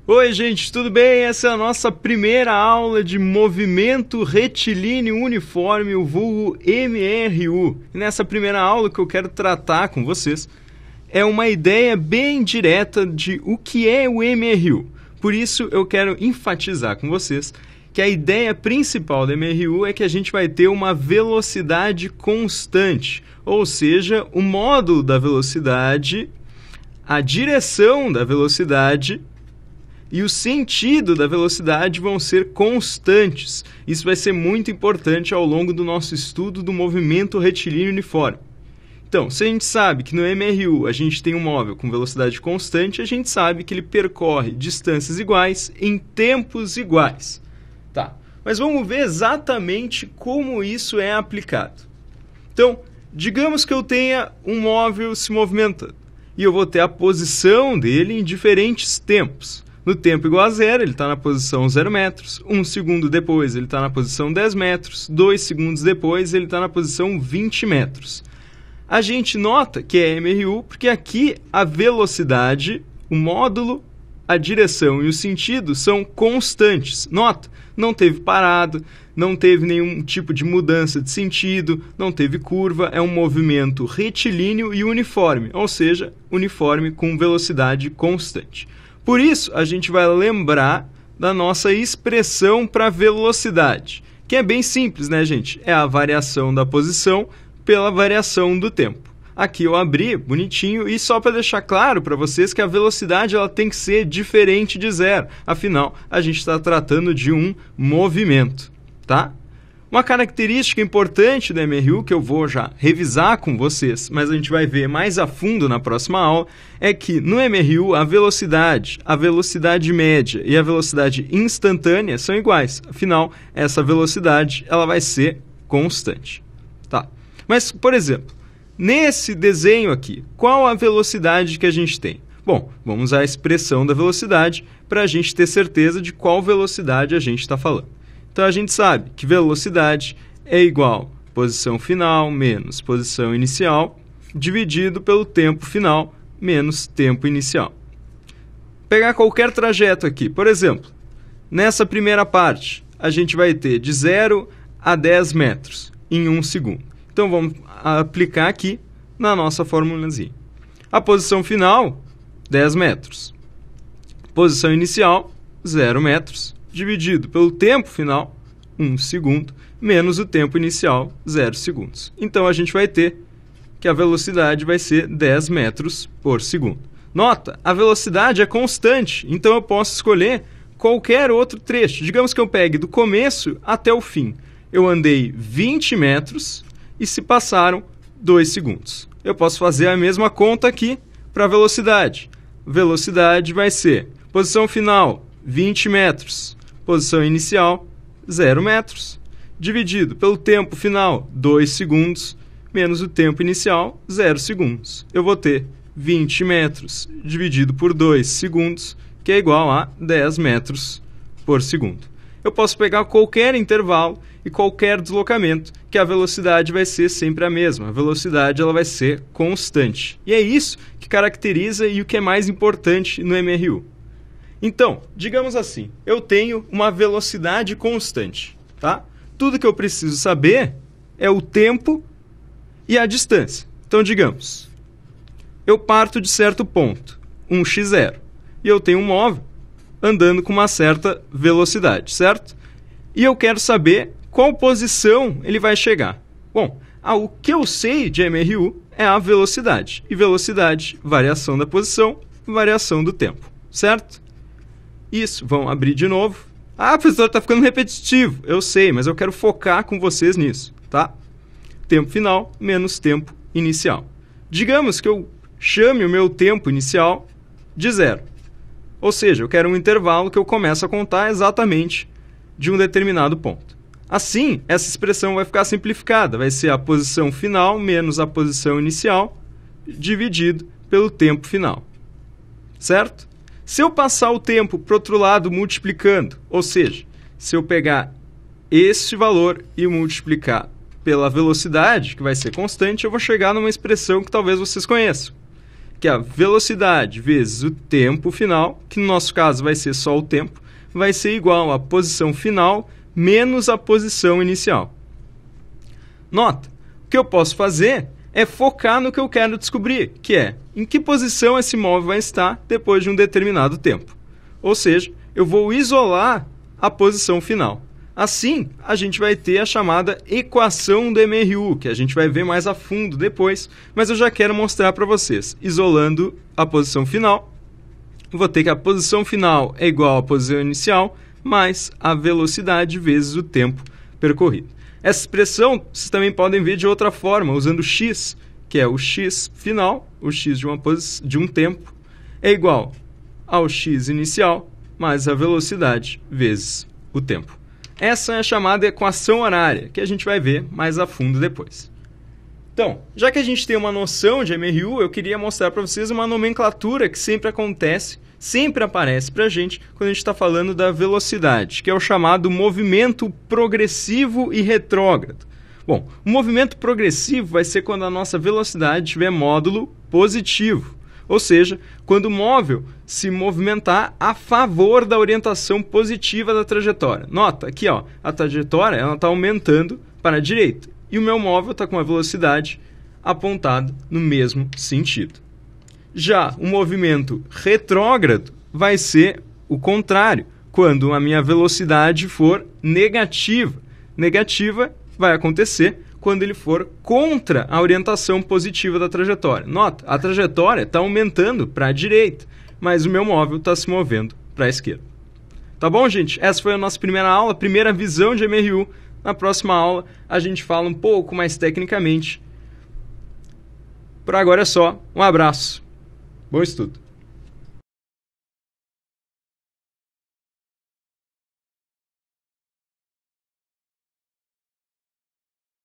Oi gente, tudo bem? Essa é a nossa primeira aula de movimento retilíneo uniforme, o vulgo MRU. E nessa primeira aula que eu quero tratar com vocês é uma ideia bem direta de o que é o MRU. Por isso eu quero enfatizar com vocês que a ideia principal do MRU é que a gente vai ter uma velocidade constante, ou seja, o módulo da velocidade, a direção da velocidade e o sentido da velocidade vão ser constantes. Isso vai ser muito importante ao longo do nosso estudo do movimento retilíneo uniforme. Então, se a gente sabe que no MRU a gente tem um móvel com velocidade constante, a gente sabe que ele percorre distâncias iguais em tempos iguais. Tá, mas vamos ver exatamente como isso é aplicado. Então, digamos que eu tenha um móvel se movimentando e eu vou ter a posição dele em diferentes tempos. No tempo igual a zero, ele está na posição 0 metros. 1 segundo depois, ele está na posição 10 metros. 2 segundos depois, ele está na posição 20 metros. A gente nota que é MRU porque aqui a velocidade, o módulo, a direção e o sentido são constantes. Nota, não teve parada, não teve nenhum tipo de mudança de sentido, não teve curva, é um movimento retilíneo e uniforme, ou seja, uniforme com velocidade constante. Por isso, a gente vai lembrar da nossa expressão para velocidade, que é bem simples, né, gente? É a variação da posição pela variação do tempo. Aqui eu abri bonitinho e só para deixar claro para vocês que a velocidade ela tem que ser diferente de zero. Afinal, a gente está tratando de um movimento, tá? Uma característica importante do MRU, que eu vou já revisar com vocês, mas a gente vai ver mais a fundo na próxima aula, é que no MRU a velocidade média e a velocidade instantânea são iguais. Afinal, essa velocidade ela vai ser constante. Tá? Mas, por exemplo, nesse desenho aqui, qual a velocidade que a gente tem? Bom, vamos usar a expressão da velocidade para a gente ter certeza de qual velocidade a gente está falando. Então, a gente sabe que velocidade é igual a posição final menos posição inicial, dividido pelo tempo final menos tempo inicial. Pegar qualquer trajeto aqui, por exemplo, nessa primeira parte, a gente vai ter de 0 a 10 metros em 1 segundo. Então, vamos aplicar aqui na nossa formulazinha. A posição final, 10 metros. Posição inicial, 0 metros. Dividido pelo tempo final, 1 segundo, menos o tempo inicial, 0 segundos. Então, a gente vai ter que a velocidade vai ser 10 metros por segundo. Nota, a velocidade é constante, então eu posso escolher qualquer outro trecho. Digamos que eu pegue do começo até o fim. Eu andei 20 metros e se passaram 2 segundos. Eu posso fazer a mesma conta aqui para a velocidade. Velocidade vai ser posição final, 20 metros. Posição inicial, 0 metros, dividido pelo tempo final, 2 segundos, menos o tempo inicial, 0 segundos. Eu vou ter 20 metros dividido por 2 segundos, que é igual a 10 metros por segundo. Eu posso pegar qualquer intervalo e qualquer deslocamento, que a velocidade vai ser sempre a mesma. A velocidade ela vai ser constante. E é isso que caracteriza e o que é mais importante no MRU. Então, digamos assim, eu tenho uma velocidade constante, tá? Tudo que eu preciso saber é o tempo e a distância. Então, digamos, eu parto de certo ponto, 1x0, e eu tenho um móvel andando com uma certa velocidade, certo? E eu quero saber qual posição ele vai chegar. Bom, o que eu sei de MRU é a velocidade. E velocidade, variação da posição, variação do tempo, certo? Isso, vamos abrir de novo. Professor, está ficando repetitivo. Eu sei, mas eu quero focar com vocês nisso, tá? Tempo final menos tempo inicial. Digamos que eu chame o meu tempo inicial de 0. Ou seja, eu quero um intervalo que eu começo a contar exatamente de um determinado ponto. Assim, essa expressão vai ficar simplificada. Vai ser a posição final menos a posição inicial dividido pelo tempo final. Certo? Se eu passar o tempo para o outro lado multiplicando, ou seja, se eu pegar este valor e multiplicar pela velocidade, que vai ser constante, eu vou chegar numa expressão que talvez vocês conheçam, que a velocidade vezes o tempo final, que no nosso caso vai ser só o tempo, vai ser igual à posição final menos a posição inicial. Nota, o que eu posso fazer é focar no que eu quero descobrir, que é em que posição esse móvel vai estar depois de um determinado tempo. Ou seja, eu vou isolar a posição final. Assim, a gente vai ter a chamada equação do MRU, que a gente vai ver mais a fundo depois, mas eu já quero mostrar para vocês. Isolando a posição final, vou ter que a posição final é igual à posição inicial, mais a velocidade vezes o tempo percorrido. Essa expressão vocês também podem ver de outra forma, usando x, que é o x final, o x de um tempo, é igual ao x inicial, mais a velocidade vezes o tempo. Essa é a chamada equação horária, que a gente vai ver mais a fundo depois. Então, já que a gente tem uma noção de MRU, eu queria mostrar para vocês uma nomenclatura que sempre acontece, sempre aparece para a gente quando a gente está falando da velocidade, que é o chamado movimento progressivo e retrógrado. Bom, o movimento progressivo vai ser quando a nossa velocidade tiver módulo positivo, ou seja, quando o móvel se movimentar a favor da orientação positiva da trajetória. Nota, aqui ó, a trajetória está aumentando para a direita e o meu móvel está com a velocidade apontada no mesmo sentido. Já o movimento retrógrado vai ser o contrário, quando a minha velocidade for negativa. Negativa vai acontecer quando ele for contra a orientação positiva da trajetória. Nota, a trajetória está aumentando para a direita, mas o meu móvel está se movendo para a esquerda. Tá bom, gente? Essa foi a nossa primeira aula, primeira visão de MRU. Na próxima aula, a gente fala um pouco mais tecnicamente. Por agora é só. Um abraço. Bom estudo.